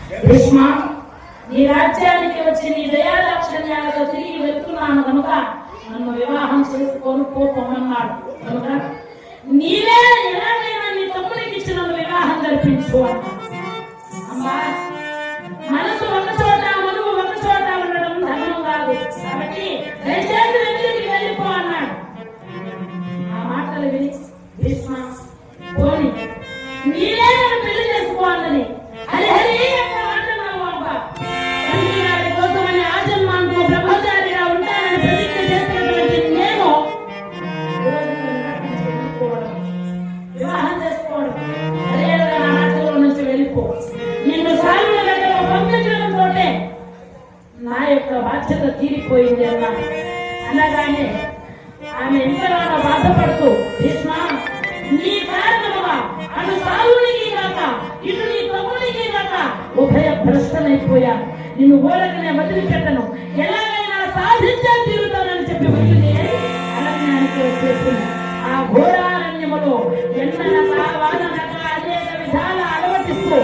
భీష్మ, నీ రాజ్యానికి వచ్చి నీ దయాదాక్షణ్యాలతో తిరిగి వెళ్తున్నాను కనుక నన్ను వివాహం చేసుకొని పోమన్నాడు కనుక నీవే ఎలాగైనా నీ తమ్ముడికి ఇచ్చి నన్ను వివాహం జరిపించు అన్నా. అమ్మా, మనసు ఒక చోట మనువు ఒక చోట ఉండడం ధర్మం కాదు కాబట్టి దయచేసి వెళ్ళి వెళ్ళిపో అన్నాడు. ఆ మాటలు విని భీష్మ, పోని నీవే నన్ను పెళ్లి చేసుకోవాలని హరిహరి అక్కడ అంటున్నావు అబ్బా. తండ్రి గారి కోసమని ఆజన్మాంతో బ్రహ్మచారిగా ఉంటానని ప్రతిజ్ఞ చేసినటువంటి నేను వివాహం చేసుకోవడం అదేవిధంగా నా రాజ్యంలో నుంచి వెళ్ళిపో. నిన్ను సాగుల దగ్గర పంపించడంతో నా యొక్క బాధ్యత తీరిపోయింది అన్నాను. అనగానే ఆమె ఎంతగానో బాధపడుతూ, భీష్మ, నీ కారణముగా అటు సాగునికి కాక ఇటు నీ తమ్ముడికి కాక ఉభయ భ్రష్టనైపోయాను. నిన్ను ఓడకనే వదిలిపెట్టను, ఎలాగైనా సాధించా తీరుతానని చెప్పి వదిలి అరణ్యానికి వచ్చేసింది. ఆ ఘోరారణ్యములో ఎన్ననక వాదనక అనేక విధాల అలవటిస్తూ